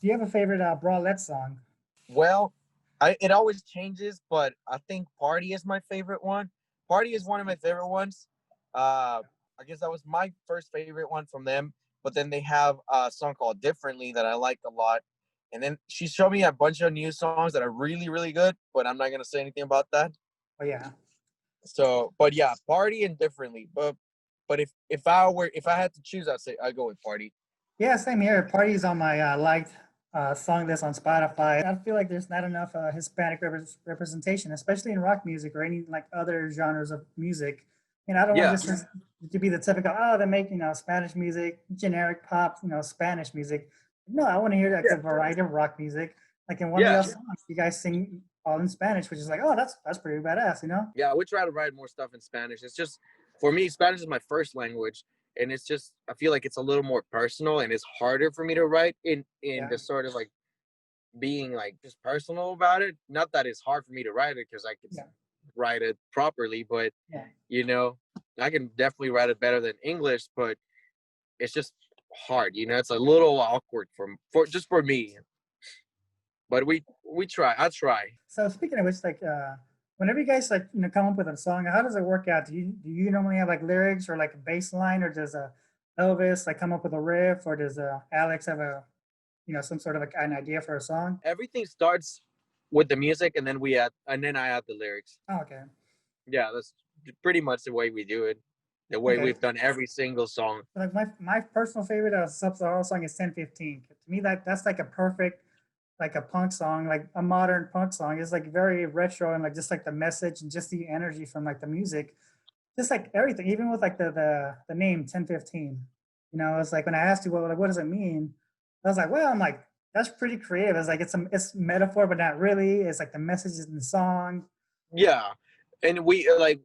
Do you have a favorite bralette song? Well, it always changes, but I think Party is my favorite one. Party is one of my favorite ones. I guess that was my first favorite one from them. But then they have a song called Differently that I like a lot. And then she showed me a bunch of new songs that are really, really good, but I'm not gonna say anything about that. Oh yeah. So, but yeah, Party and Differently. But if I had to choose, I'd go with Party. Yeah, same here. Party's on my liked song list on Spotify. I feel like there's not enough Hispanic representation, especially in rock music or any like other genres of music. I don't want Yeah, this to be the typical, oh, they make, Spanish music, generic pop, Spanish music. No, I want to hear like yeah, a variety of rock music. Like in one of yeah, your songs, you guys sing all in Spanish, which is like, oh, that's pretty badass. yeah. We try to write more stuff in Spanish. It's just for me, Spanish is my first language, and it's just I feel like it's a little more personal, and it's harder for me to write in Yeah, the sort of like being like just personal about it. Not that it's hard for me to write it because I could yeah, write it properly, but yeah. you know, I can definitely write it better than English, but it's just hard. It's a little awkward for just for me. But we try. I try. So speaking of which, like, whenever you guys like come up with a song, how does it work out? Do you normally have like lyrics or like a bass line, or does Elvis like come up with a riff, or does Alex have a some sort of like an idea for a song? Everything starts with the music, and then I add the lyrics. Oh, okay, Yeah, that's pretty much the way we do it. The way okay. we've done every single song. Like my personal favorite Sub-Sahara song is 1015. To me, that's like a perfect like a punk song, like a modern punk song. It's like very retro and like just like the message and just the energy from like the music, just like everything, even with like the name 1015. It's like when I asked you what does it mean, I was like, well, I'm like that's pretty creative. It's like it's metaphor, but not really. It's like the message in the song. Yeah, and we like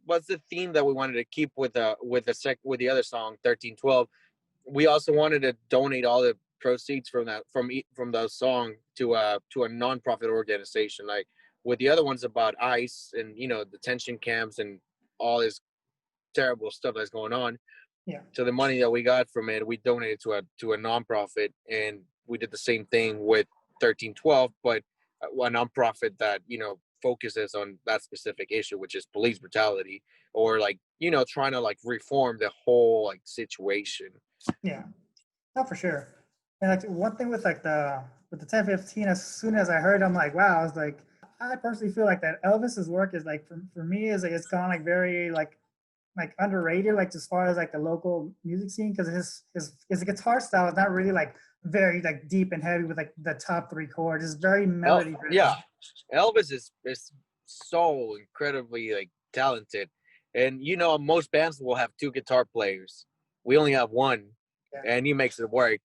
what's the theme that we wanted to keep with the other song 1312. We also wanted to donate all the proceeds from the song to a nonprofit organization. Like with the other ones about ICE and detention camps and all this terrible stuff that's going on. Yeah, So the money that we got from it, we donated to a nonprofit, and we did the same thing with 1312, but a nonprofit that focuses on that specific issue, which is police brutality, or like trying to like reform the whole like situation. yeah, not for sure. And like one thing with like the 1015, as soon as I heard, I'm like, wow. I was like, I personally feel like that Elvis's work is like for me is like it's gone like very like underrated, like as far as like the local music scene, because his guitar style is not really like very like deep and heavy with like the top three chords. It's very melody Yeah, driven. Elvis is so incredibly like talented, and most bands will have two guitar players. We only have one, Yeah. and he makes it work.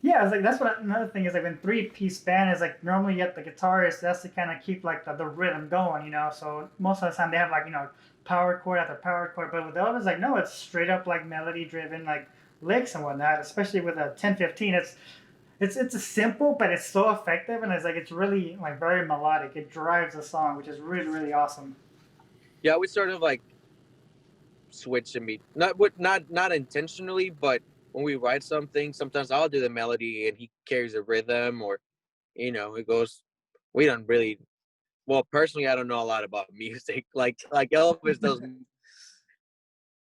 Yeah, it's like that's what another thing is like when three-piece band is like normally you have the guitarist that's to kind of keep like the rhythm going. So most of the time they have like power chord after power chord, but with Elvis like no, it's straight up like melody driven like licks and whatnot. Especially with a 1015, it's a simple but it's so effective and it's really like very melodic. It drives the song, which is really really awesome. Yeah, we sort of like switch and be not intentionally, but when we write something, sometimes I'll do the melody and he carries the rhythm, or it goes. We don't really. Well, personally, I don't know a lot about music. Like Elvis doesn't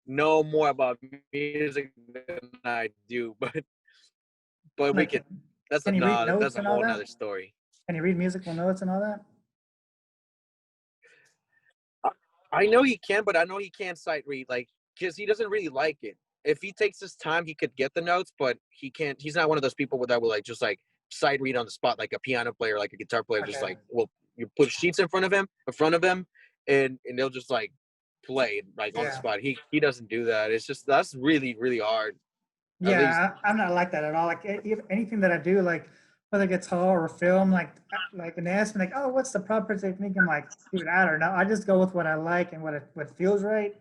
know more about music than I do, but we Like could. That's can you read that's notes a and all whole that? nother story. Can you read musical notes and all that? I know he can, but I know he can't sight read, like, because he doesn't really like it. If he takes his time, he could get the notes, but he can't. He's not one of those people that will like just like sight read on the spot, like a piano player, like a guitar player. Just Okay. like, well, you put sheets in front of him, and they'll just like play it like on the Yeah. spot. He doesn't do that. It's just that's really really hard. At least, Yeah, I'm not like that at all. Like anything that I do, like whether guitar or film, like when they ask me like, oh, what's the proper technique? I'm like, dude, I don't know. I just go with what I like and what feels right.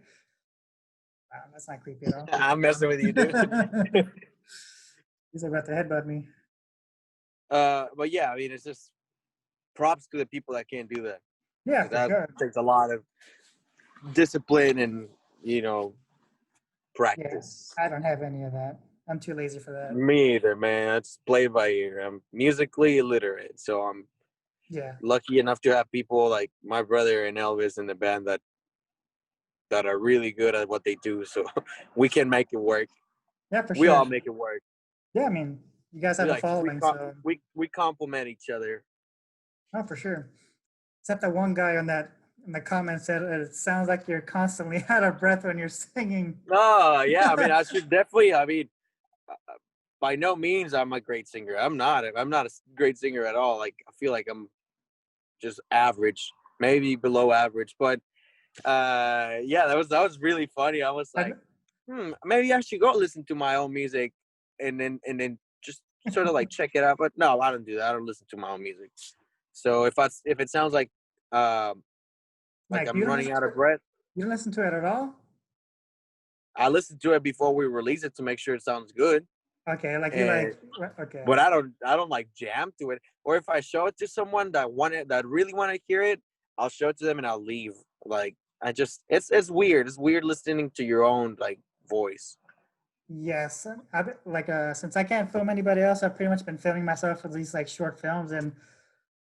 Wow, that's not creepy at all. I'm messing with you, dude. He's about to headbutt me. But yeah, I mean, it's just props to the people that can't do that. Yeah, for That sure. takes a lot of discipline and Yeah, practice. I don't have any of that. I'm too lazy for that. Me either, man. It's play by ear. I'm musically illiterate, so I'm Yeah. lucky enough to have people like my brother and Elvis in the band that are really good at what they do. So we can make it work. Yeah, for We sure. all make it work. Yeah, I mean, you guys We have a like following, so we complement each other. oh, for sure. Except that one guy on that in the comments said it sounds like you're constantly out of breath when you're singing. Oh yeah, I mean I should definitely. I mean, by no means I'm a great singer. I'm not. I'm not a great singer at all. Like I feel like I'm just average, maybe below average. But yeah, that was really funny. I was like, maybe I should go listen to my own music, and then just sort of like check it out. But no, I don't do that. I don't listen to my own music. So if it sounds like Like you I'm don't running listen out to of it? breath, You don't listen to it at all? I listen to it before we release it to make sure it sounds good. Okay, like you And like okay. but I don't like jam to it. Or if I show it to someone that really want to hear it, I'll show it to them and I'll leave. Like I just it's weird. It's weird listening to your own like voice. Yes, like since I can't film anybody else, I've pretty much been filming myself for these like short films, and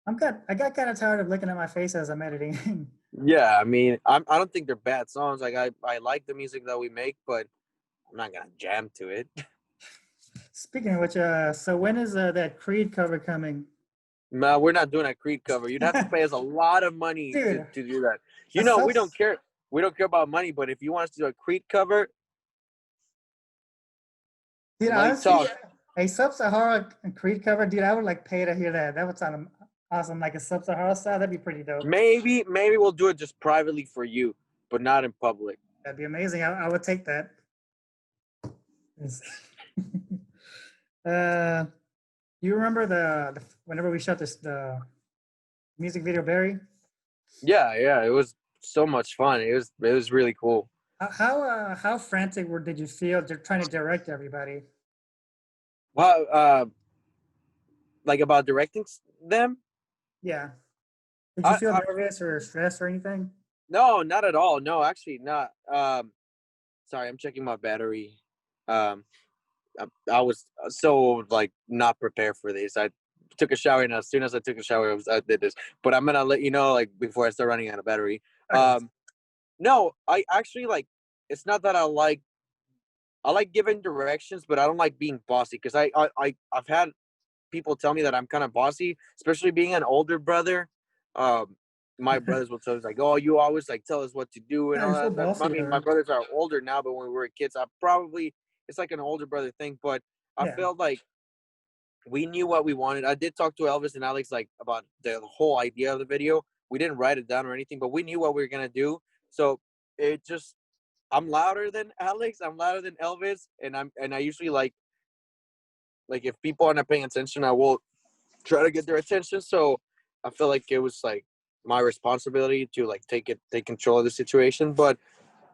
I got kind of tired of looking at my face as I'm editing. Yeah, I mean, I don't think they're bad songs. Like I like the music that we make, but I'm not gonna jam to it. Speaking of which, so when is that Creed cover coming? No, we're not doing a Creed cover. You'd have to pay us a lot of money to, Dude, to do that. a You know, we don't subs, care. We don't care about money, but if you want us to do a Creed cover, dude, money honestly, talk. a Sub-Sahara Creed cover, dude, I would like pay to hear that. That would sound awesome. Like a Sub-Sahara style, that'd be pretty dope. Maybe we'll do it just privately for you, but not in public. That'd be amazing. I would take that. Yes. uh, you remember the whenever we shot the music video, Barry? Yeah, it was so much fun. It was really cool. How frantic did you feel trying to direct everybody? Well, like about directing them. Yeah. Did you I, feel I nervous or stressed or anything? No, not at all. No, actually not. Sorry, I'm checking my battery. Um, I was so like not prepared for this. I took a shower, and as soon as I took a shower, I did this. But I'm gonna let you know like before I start running out of battery. Okay. No, I actually like. It's not that I like giving directions, but I don't like being bossy because I've had people tell me that I'm kind of bossy, especially being an older brother. Um, my brothers will tell us like, "Oh, you always like tell us what to do and Yeah, all you're so that." I bossy mean, my though. brothers are older now, but when we were kids, it's like an older brother thing. But I Yeah. felt like we knew what we wanted. I did talk to Elvis and Alex like about the whole idea of the video. We didn't write it down or anything, but we knew what we were gonna do. So it just I'm louder than Alex. I'm louder than Elvis, and I usually like if people are not paying attention, I will try to get their attention. So I feel like it was like my responsibility to like take control of the situation. But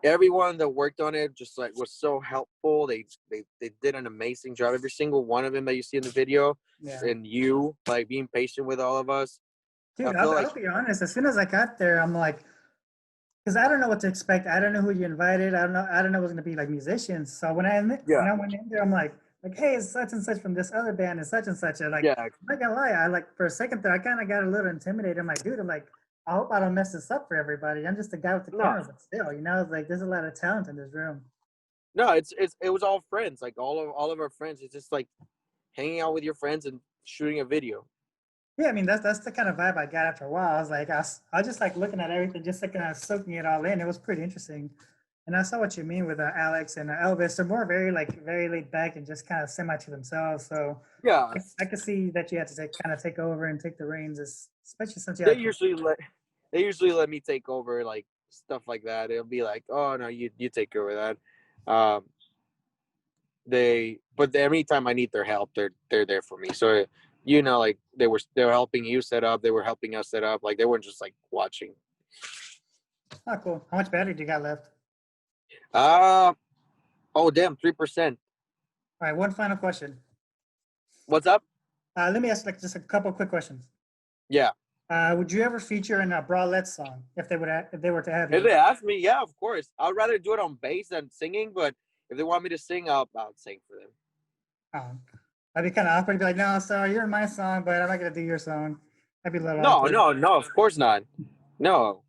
everyone that worked on it just like was so helpful. They did an amazing job. Every single one of them that you see in the video, Yeah. and you like being patient with all of us. I Dude, feel like I'll be honest. As soon as I got there, I'm like, because I don't know what to expect. I don't know who you invited. I don't know what's gonna be like musicians. So when yeah, I went in there, I'm like, hey, it's such and such from this other band, and such and such. And like, yeah, I'm not gonna lie, I like for a second there, I kind of got a little intimidated. I'm like, dude, I hope I don't mess this up for everybody. I'm just a guy with the no, camera, but still, it's like there's a lot of talent in this room. no. It was all friends. Like all of our friends. It's just like hanging out with your friends and shooting a video. Yeah, I mean that's the kind of vibe I got after a while. I was like, I was just like looking at everything, just like kind of soaking it all in. It was pretty interesting, and I saw what you mean with Alex and Elvis. They're more very laid back and just kind of semi to themselves. So Yeah, I could see that you had to kind of take over and take the reins, especially since you they had. usually let they usually let me take over like stuff like that. It'll be like, oh no, you take over that. But every time I need their help, they're there for me. So like they were helping you set up, they were helping us set up. Like they weren't just like watching. Oh, cool. How much battery do you got left? Uh oh damn, 3%. All right, one final question. What's up? Let me ask like just a couple quick questions. Yeah. Would you ever feature in a Bralette song if they were to have If you? they ask me, yeah, of course. I'd rather do it on bass than singing, but if they want me to sing, I'll sing for them. I'd be kind of awkward to be like, no, sorry, you're my song, but I'm not gonna do your song. I'd be a little No, awkward. no, no. Of course not. No.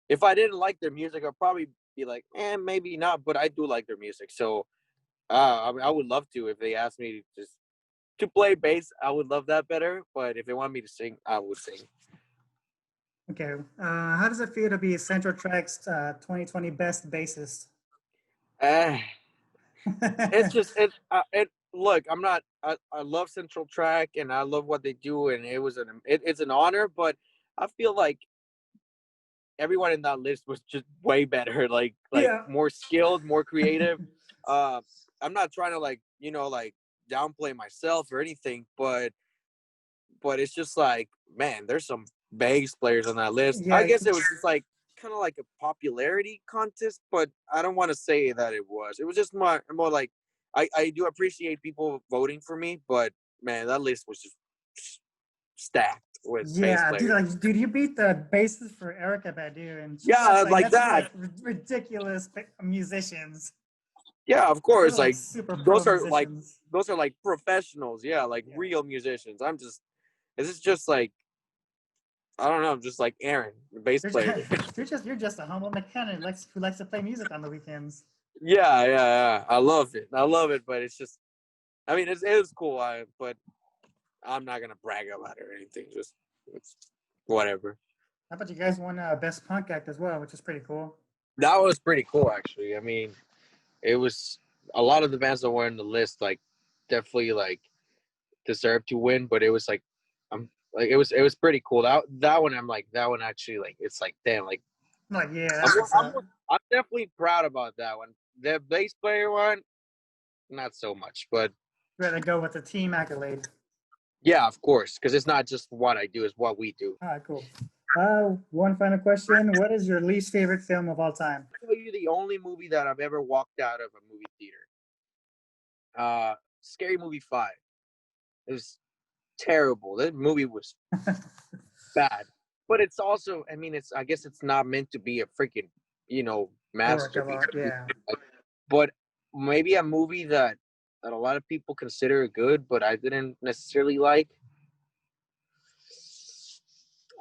If I didn't like their music, I'd probably be like, maybe not. But I do like their music, so I would love to if they asked me to just to play bass. I would love that better. But if they want me to sing, I would sing. Okay. How does it feel to be Central Track's 2020 Best Bassist? Uh, it's just it. Look, I'm not. I love Central Track and I love what they do, and it's an honor. But I feel like everyone in that list was just way better, like Yeah. more skilled, more creative. Uh, I'm not trying to like downplay myself or anything, but it's just like, man, there's some bass players on that list. I Yeah. guess it was just like kind of like a popularity contest, but I don't want to say that it was. It was just more like I do appreciate people voting for me, but man, that list was just stacked with bass Yeah, dude, players. like, dude, you beat the bassist for Erica Badu, and she has Yeah, like like that's like that. ridiculous musicians. Yeah, of Those course. are like Like super pro those are like musicians. those are like professionals. Yeah, like Yeah. real musicians. This is just like I don't know. I'm just like Aaron, the bass You're player. you're just a humble mechanic who likes to play music on the weekends. Yeah. I love it. I love it, but it's just. I mean, it is cool. But I'm not gonna brag about it or anything. Just it's whatever. How about you guys won Best Punk Act as well, which is pretty cool. That was pretty cool, actually. I mean, it was a lot of the bands that were in the list, like definitely like deserved to win, but it was like I'm like it was pretty cool. That one I'm like that one actually like it's like damn like I'm like, yeah, I'm that's what's I'm, up. I'm definitely proud about that one. The bass player one, not so much, but Rather go with the team accolade. yeah, of course, because it's not just what I do; it's what we do. All right, cool. One final question: what is your least favorite film of all time? I'll tell you the only movie that I've ever walked out of a movie theater. Scary Movie 5. It was terrible. That movie was bad. But it's also, I mean, I guess it's not meant to be a freaking, Work of masterpiece. art, yeah. But maybe a movie that a lot of people consider good, but I didn't necessarily like.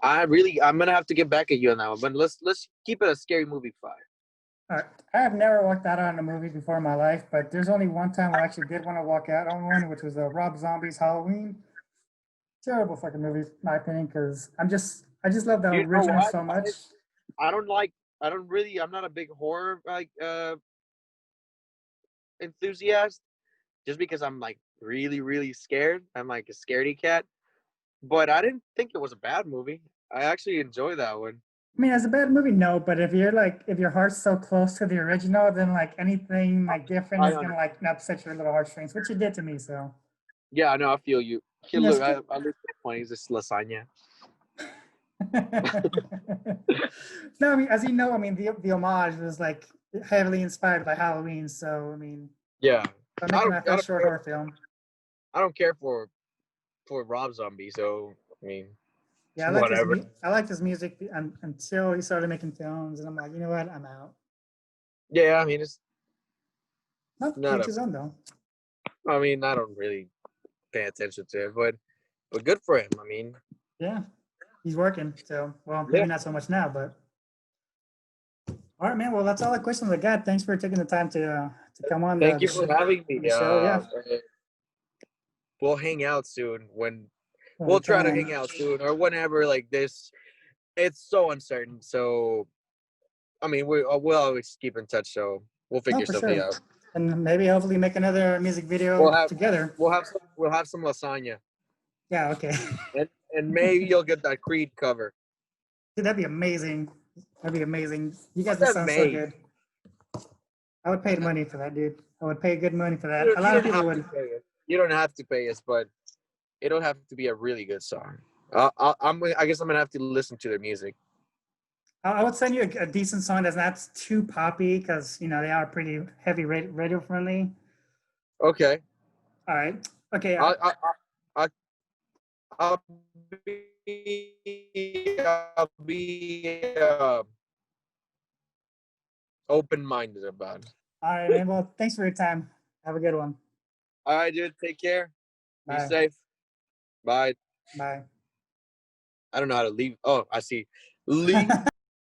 I'm gonna have to get back at you on that one. But let's keep it a Scary Movie 5. All right. I have never walked out on a movie before in my life, but there's only one time where I actually did want to walk out on one, which was Rob Zombie's Halloween. Terrible fucking movie, in my opinion, because I just love the You know original what? so much. I don't like. I don't really. I'm not a big horror like enthusiast. Just because I'm like really really scared. I'm like a scaredy cat. But I didn't think it was a bad movie. I actually enjoyed that one. I mean, it's a bad movie, no, but if your heart's so close to the original, then like anything like different I is gonna like upset your little heartstrings, which it did to me. So Yeah, no, I feel you. Here, yes. look, I look funny. Is this lasagna? No, I mean, as you know, I mean, the homage was like heavily inspired by Halloween. So I mean, Yeah, by I making don't. that I first don't short care. horror film. I don't care for Rob Zombie. So I mean, Yeah, whatever. I liked his music until he started making films, and I'm like, you know what, I'm out. Yeah, I mean, it's Not not each a. his own though. I mean, I don't really pay attention to it, but good for him. I mean, Yeah, he's working. So well, yeah. maybe not so much now, but all right, man. Well, that's all the questions I got. Thanks for taking the time to come on Thank you for having me. the show. Yeah, We'll hang out soon when we we'll try to can. hang out soon or whenever like this. It's so uncertain. So I mean, we'll always keep in touch. So we'll No, figure for something sure. out. And maybe hopefully make another music We'll video have together. we'll have some lasagna, Yeah, okay. and maybe you'll get that Creed cover. Dude, that'd be amazing. That'd be amazing. You guys What's would that sound so made? good. I would pay money for that, dude. I would pay good money for that. A You lot of don't people have to would. pay us. You don't have to pay us, but it'll have to be a really good song. I guess I'm gonna have to listen to their music. I would send you a decent song that's not too poppy because you know they are pretty heavy radio friendly. Okay. All right. Okay. I I I I'll be open minded about it. All right, man. Well, thanks for your time. Have a good one. All right, dude. Take care. Be Bye. safe. Bye. Bye. I don't know how to leave. Oh, I see. Leave.